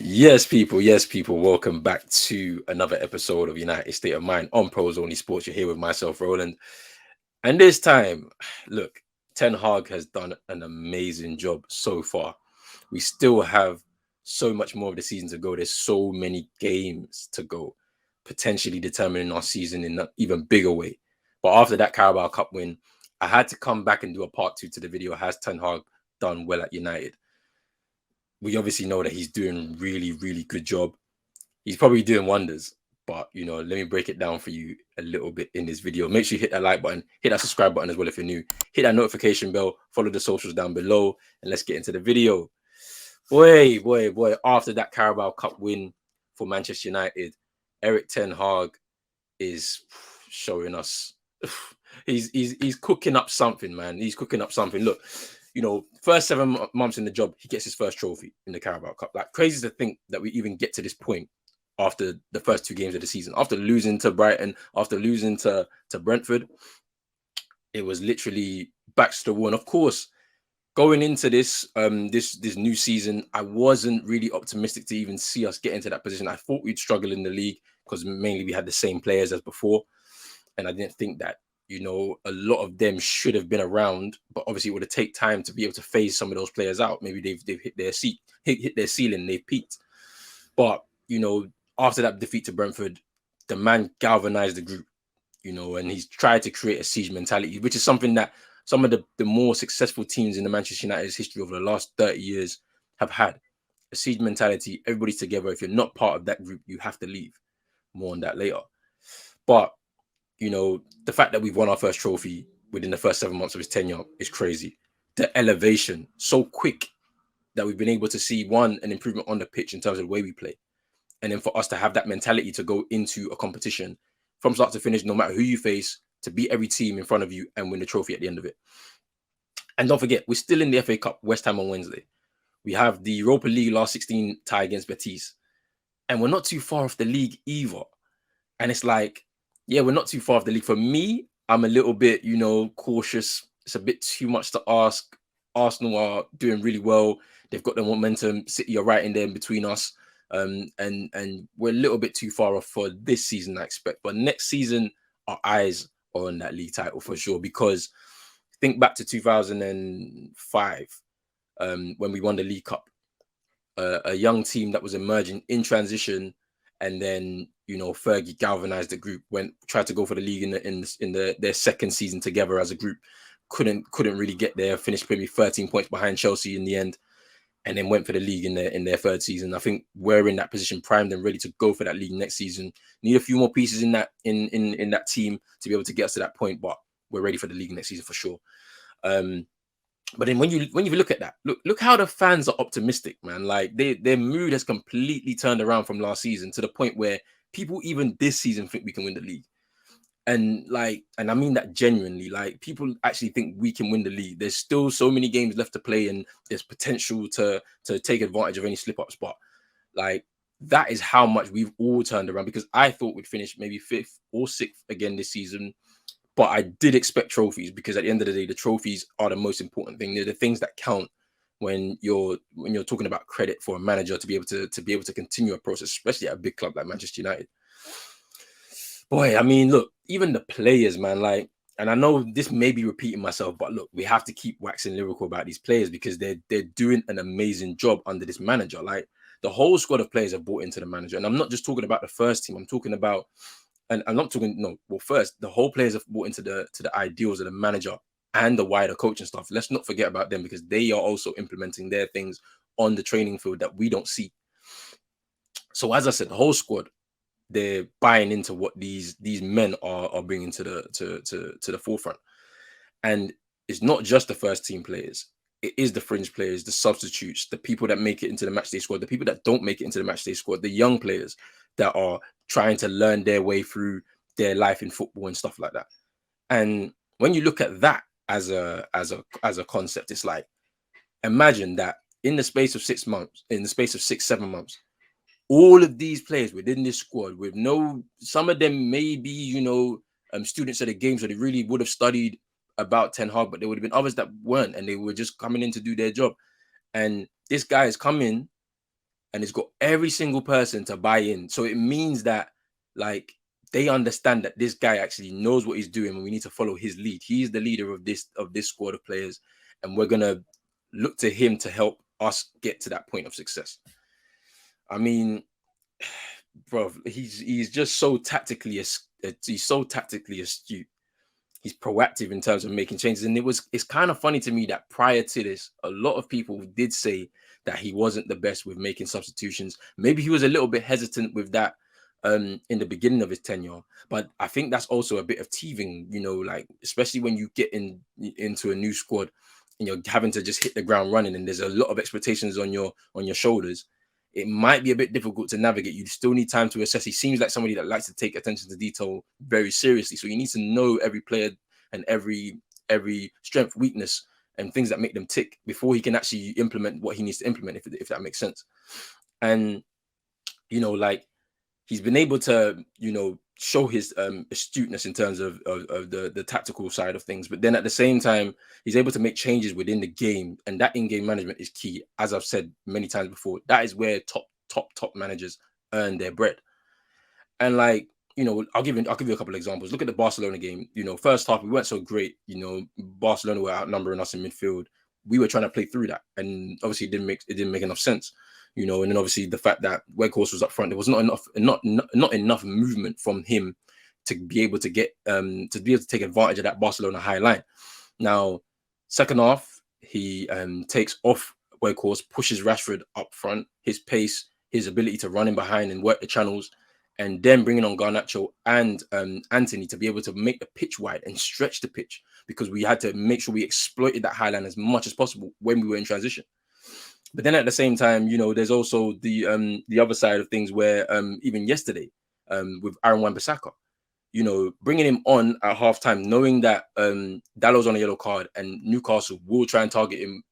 Yes, people. Welcome back to another episode of United State of Mind on Pros Only Sports. You're here with myself, Roland. And this time, look, Ten Hag has done an amazing job so far. We still have so much more of the season to go. There's so many games to go, potentially determining our season in an even bigger way. But after that Carabao Cup win, I had to come back and do a part two to the video. Has Ten Hag done well at United? We obviously know that he's doing really, really good job. He's probably doing wonders. But let me break it down for you a little bit in this video. Make sure you hit that like button, hit that subscribe button as well if you're new. Hit that notification bell, follow the socials down below, and let's get into the video. Boy. After that Carabao Cup win for Manchester United, Erik Ten Hag is showing us he's cooking up something, man. He's cooking up something. Look, first 7 months in the job, he gets his first trophy in the Carabao Cup. Like, crazy to think that we even get to this point after the first two games of the season. After losing to Brighton, after losing to Brentford, it was literally back to the wall. And of course, going into this new season, I wasn't really optimistic to even see us get into that position. I thought we'd struggle in the league because mainly we had the same players as before, and I didn't think that a lot of them should have been around. But obviously, it would have take time to be able to phase some of those players out. Maybe they've hit their hit their ceiling, they've peaked. But after that defeat to Brentford, the man galvanized the group. And he's tried to create a siege mentality, which is something that some of the more successful teams in the Manchester United's history over the last 30 years have had. A siege mentality, everybody's together. If you're not part of that group, you have to leave. More on that later. But, the fact that we've won our first trophy within the first 7 months of his tenure is crazy. The elevation, so quick that we've been able to see, one, an improvement on the pitch in terms of the way we play. And then for us to have that mentality to go into a competition from start to finish, no matter who you face, to beat every team in front of you and win the trophy at the end of it. And don't forget, we're still in the FA Cup, West Ham on Wednesday. We have the Europa League last 16 tie against Betis. And we're not too far off the league either. And it's like, yeah, we're not too far off the league. For me, I'm a little bit, cautious. It's a bit too much to ask. Arsenal are doing really well. They've got the momentum. City are right in there in between us. And we're a little bit too far off for this season, I expect. But next season, our eyes are on that league title for sure. Because think back to 2005, when we won the League Cup. A young team that was emerging in transition, and then Fergie galvanized the group. Tried to go for the league in their second season together as a group. Couldn't really get there. Finished maybe 13 points behind Chelsea in the end, and then went for the league in their third season. I think we're in that position, primed and ready to go for that league next season. Need a few more pieces in that in that team to be able to get us to that point, but we're ready for the league next season for sure. But then when you look at that, look how the fans are optimistic, man. Like their mood has completely turned around from last season to the point where people even this season think we can win the league. And I mean that genuinely. Like, people actually think we can win the league. There's still so many games left to play, and there's potential to take advantage of any slip-ups. But like, that is how much we've all turned around, because I thought we'd finish maybe 5th or 6th again this season. But I did expect trophies, because at the end of the day, the trophies are the most important thing. They're the things that count when you're talking about credit for a manager to be able to continue a process, especially at a big club like Manchester United. Boy, I mean, look, even the players, man, like, and I know this may be repeating myself, but look, we have to keep waxing lyrical about these players, because they're doing an amazing job under this manager. Like, the whole squad of players have bought into the manager. And I'm not just talking about the first team. I'm talking about, and I'm not talking, no, well, first, the whole players have bought into the ideals of the manager and the wider coaching staff. Let's not forget about them, because they are also implementing their things on the training field that we don't see. So as I said, the whole squad, they're buying into what these men are bringing to the forefront. And it's not just the first team players. It is the fringe players, the substitutes, the people that make it into the matchday squad, the people that don't make it into the matchday squad, the young players that are trying to learn their way through their life in football and stuff like that. And when you look at that as a concept, it's like, imagine that in the space of 6 months, in the space of 6-7 months, all of these players within this squad, with some of them may be, students at the game, so they really would have studied about Ten Hag, but there would have been others that weren't, and they were just coming in to do their job. And this guy is coming and it's got every single person to buy in. So it means that like they understand that this guy actually knows what he's doing, and we need to follow his lead. He's the leader of this squad of players, and we're gonna look to him to help us get to that point of success. I mean, bro, he's just so tactically he's so tactically astute. He's proactive in terms of making changes, and it's kind of funny to me that prior to this, a lot of people did say that he wasn't the best with making substitutions. Maybe he was a little bit hesitant with that in the beginning of his tenure, but I think that's also a bit of teething, you know, like especially when you get into a new squad and you're having to just hit the ground running, and there's a lot of expectations on your shoulders. It might be a bit difficult to navigate. You still need time to assess. He seems like somebody that likes to take attention to detail very seriously. So you need to know every player and every strength, weakness, and things that make them tick before he can actually implement what he needs to implement, if that makes sense. And you know, like he's been able to, you know, show his astuteness in terms of the tactical side of things, but then at the same time, he's able to make changes within the game, and that in-game management is key. As I've said many times before, that is where top managers earn their bread. And like, you know, I'll give you a couple of examples. Look at the Barcelona game. You know, first half we weren't so great. You know, Barcelona were outnumbering us in midfield. We were trying to play through that, and obviously it didn't make enough sense. You know, and then obviously the fact that Weghorst was up front, there was not enough movement from him to be able to take advantage of that Barcelona high line. Now, second half, he takes off Weghorst, pushes Rashford up front, his pace, his ability to run in behind and work the channels, and then bringing on Garnacho and Anthony to be able to make the pitch wide and stretch the pitch, because we had to make sure we exploited that high line as much as possible when we were in transition. But then at the same time, you know, there's also the other side of things where even yesterday with Aaron Wan-Bissaka, you know, bringing him on at halftime, knowing that Dallow's on a yellow card and Newcastle will try and target him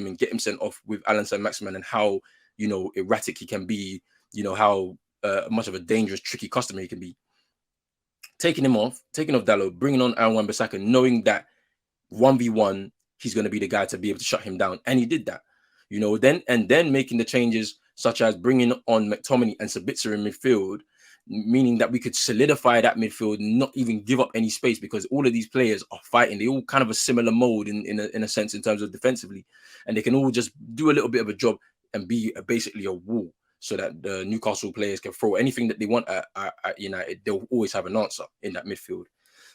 and get him sent off with Alan Saint-Maximin, and how, you know, erratic he can be, you know, how much of a dangerous, tricky customer he can be. Taking off Dallow, bringing on Aaron Wan-Bissaka, knowing that 1v1, he's going to be the guy to be able to shut him down. And he did that, you know, then making the changes such as bringing on McTominay and Sabitzer in midfield, meaning that we could solidify that midfield, not even give up any space, because all of these players are fighting. They all kind of a similar mode in a sense in terms of defensively, and they can all just do a little bit of a job and be basically a wall, so that the Newcastle players can throw anything that they want at United. They'll always have an answer in that midfield.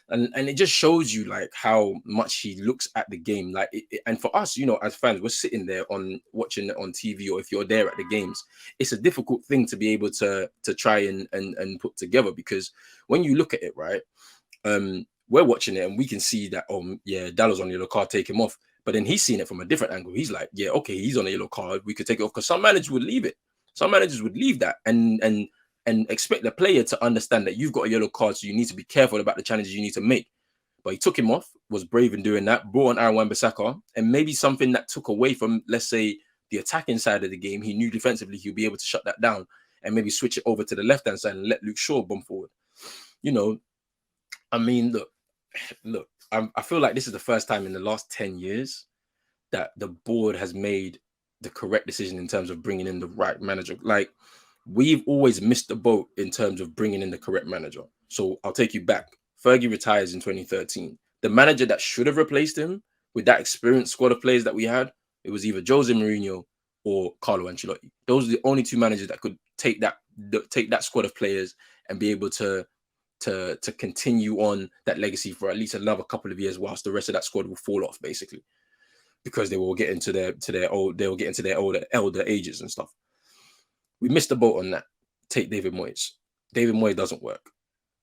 And it just shows you like how much he looks at the game. Like, and for us, you know, as fans, we're sitting there watching it on TV, or if you're there at the games, it's a difficult thing to be able to try and put together, because when you look at it, right, we're watching it and we can see that, oh yeah, Dallow's on the yellow card, take him off. But then he's seen it from a different angle. He's like, yeah, okay, he's on a yellow card, we could take it off, because some managers would leave it. Some managers would leave that and expect the player to understand that you've got a yellow card, so you need to be careful about the challenges you need to make. But he took him off, was brave in doing that, brought on Aaron Wan-Bissaka, and maybe something that took away from, let's say, the attacking side of the game. He knew defensively he'll be able to shut that down and maybe switch it over to the left-hand side and let Luke Shaw bomb forward. You know, I mean, look, I feel like this is the first time in the last 10 years that the board has made the correct decision in terms of bringing in the right manager. Like, we've always missed the boat in terms of bringing in the correct manager. So I'll take you back. Fergie retires in 2013. The manager that should have replaced him with that experienced squad of players that we had, it was either Jose Mourinho or Carlo Ancelotti. Those are the only two managers that could take that squad of players and be able to continue on that legacy for at least another couple of years, whilst the rest of that squad will fall off, basically, because they will get into their elder ages and stuff. We missed the boat on that. Take David Moyes. David Moyes doesn't work.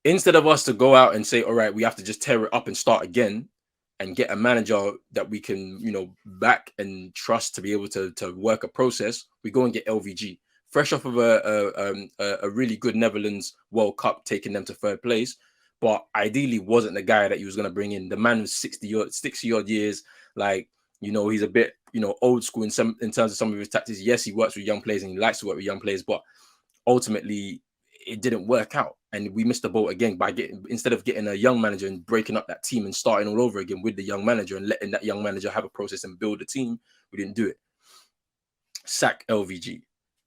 Instead of us to go out and say, all right, we have to just tear it up and start again and get a manager that we can, you know, back and trust to be able to work a process, we go and get LVG. Fresh off of a really good Netherlands World Cup, taking them to third place, but ideally wasn't the guy that he was going to bring in. The man was 60 odd years. Like, you know, he's a bit, you know, old school in terms of some of his tactics. Yes, he works with young players and he likes to work with young players, but ultimately it didn't work out. And we missed the boat again by instead of getting a young manager and breaking up that team and starting all over again with the young manager and letting that young manager have a process and build a team, we didn't do it. Sack LVG.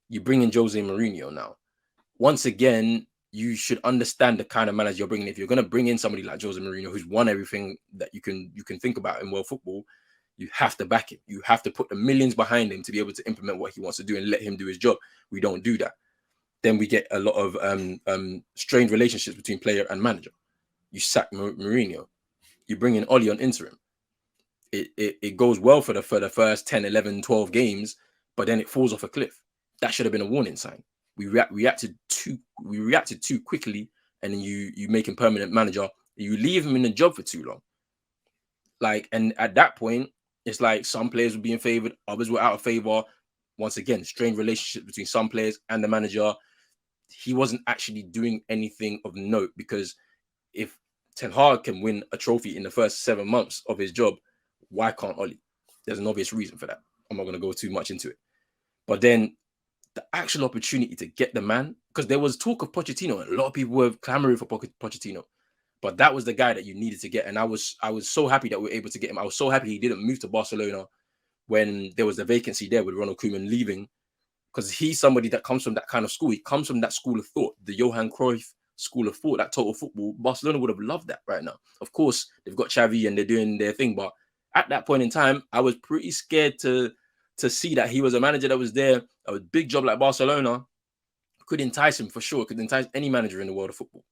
You bring in Jose Mourinho now. Once again, you should understand the kind of manager you're bringing. If you're going to bring in somebody like Jose Mourinho, who's won everything that you can think about in world football, you have to back him. You have to put the millions behind him to be able to implement what he wants to do and let him do his job. We don't do that. Then we get a lot of strained relationships between player and manager. You sack Mourinho. You bring in Oli on interim. It goes well for the first 10, 11, 12 games, but then it falls off a cliff. That should have been a warning sign. We reacted too quickly, and then you make him permanent manager. You leave him in the job for too long. Like, and at that point, it's like some players were being favored, others were out of favor. Once again, strained relationship between some players and the manager. He wasn't actually doing anything of note, because if Ten Hag can win a trophy in the first 7 months of his job, why can't Oli? There's an obvious reason for that. I'm not going to go too much into it. But then the actual opportunity to get the man, because there was talk of Pochettino, and a lot of people were clamoring for Pochettino, but that was the guy that you needed to get. And I was so happy that we were able to get him. I was so happy he didn't move to Barcelona when there was a vacancy there with Ronald Koeman leaving, because he's somebody that comes from that kind of school. He comes from that school of thought, the Johan Cruyff school of thought, that total football. Barcelona would have loved that right now. Of course, they've got Xavi and they're doing their thing, but at that point in time, I was pretty scared to see that he was a manager that was there, a big job like Barcelona, could entice him for sure, could entice any manager in the world of football.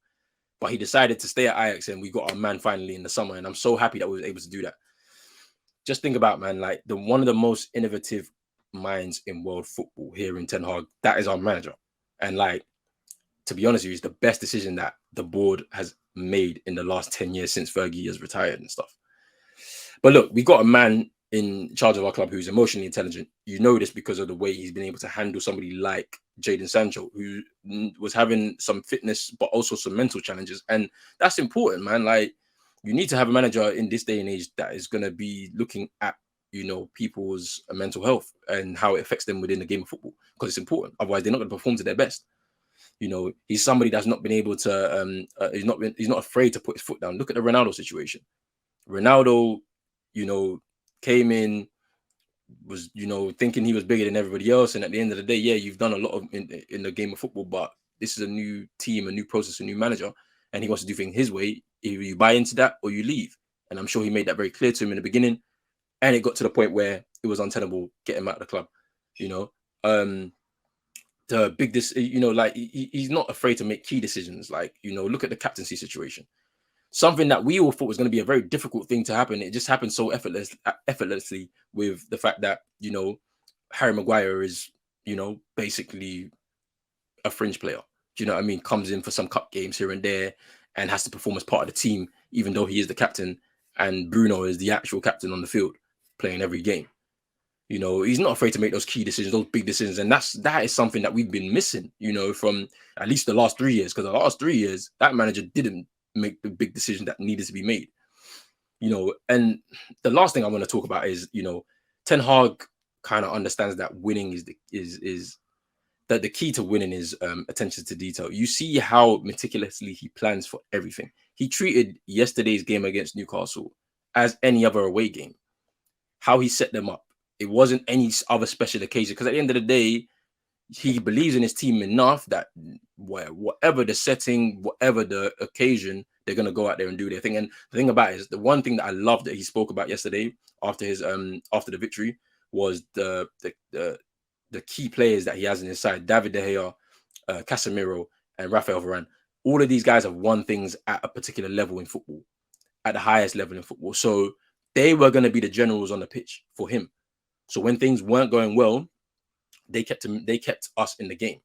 But he decided to stay at Ajax, and we got our man finally in the summer, and I'm so happy that we were able to do that. Just think about, man, like one of the most innovative minds in world football here in Ten Hag, that is our manager. And like, to be honest with you, it's the best decision that the board has made in the last 10 years since Fergie has retired and stuff. But look, we got a man in charge of our club who's emotionally intelligent. You know this because of the way he's been able to handle somebody like Jadon Sancho, who was having some fitness but also some mental challenges. And that's important, man. Like, you need to have a manager in this day and age that is going to be looking at, you know, people's mental health and how it affects them within the game of football, because it's important. Otherwise, they're not going to perform to their best. You know, he's somebody that's not been able to, he's not afraid to put his foot down. Look at the Ronaldo situation. Ronaldo, you know, came in, was, you know, thinking he was bigger than everybody else. And at the end of the day, yeah, you've done a lot of in the game of football, but this is a new team, a new process, a new manager, and he wants to do things his way. Either you buy into that or you leave. And I'm sure he made that very clear to him in the beginning. And it got to the point where it was untenable, get him out of the club. You know, the big, you know, like he's not afraid to make key decisions. Like, you know, look at the captaincy situation. Something that we all thought was going to be a very difficult thing to happen. It just happened so effortlessly with the fact that, you know, Harry Maguire is, you know, basically a fringe player. Do you know what I mean? Comes in for some cup games here and there and has to perform as part of the team, even though he is the captain. And Bruno is the actual captain on the field, playing every game. You know, he's not afraid to make those key decisions, those big decisions. And that is something that we've been missing, you know, from at least the last 3 years. Because the last 3 years, that manager didn't make the big decision that needed to be made. You know, and the last thing I want to talk about is, you know, Ten Hag kind of understands that winning is that the key to winning is attention to detail. You see how meticulously he plans for everything. He treated yesterday's game against Newcastle as any other away game. How he set them up. It wasn't any other special occasion, because at the end of the day, he believes in his team enough that whatever the setting, whatever the occasion, they're going to go out there and do their thing. And the thing about it is, the one thing that I love that he spoke about yesterday after his after the victory was the key players that he has in his side: David De Gea, Casemiro, and Rafael Varane. All of these guys have won things at a particular level in football, at the highest level in football. So they were going to be the generals on the pitch for him. So when things weren't going well, they kept us in the game.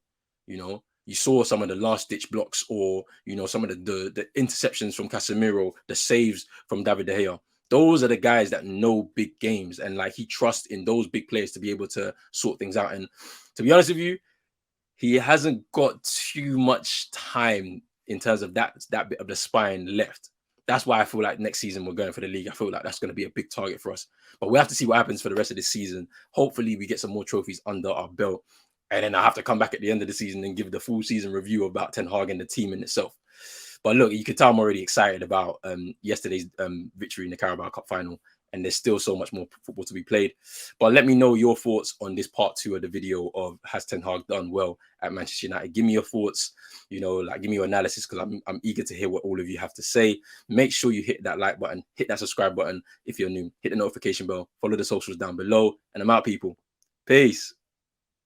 You know, you saw some of the last ditch blocks, or, you know, some of the interceptions from Casemiro, the saves from David De Gea. Those are the guys that know big games, and like, he trusts in those big players to be able to sort things out. And to be honest with you, he hasn't got too much time in terms of that bit of the spine left. That's why I feel like next season we're going for the league. I feel like that's going to be a big target for us. But we have to see what happens for the rest of this season. Hopefully we get some more trophies under our belt. And then I have to come back at the end of the season and give the full season review about Ten Hag and the team in itself. But look, you can tell I'm already excited about yesterday's victory in the Carabao Cup final. and there's still so much more football to be played. But let me know your thoughts on this part 2 of the video of has Ten Hag done well at Manchester United? Give me your thoughts, you know, like give me your analysis, because I'm eager to hear what all of you have to say. Make sure you hit that like button, hit that subscribe button if you're new, hit the notification bell, follow the socials down below, and I'm out, people. Peace.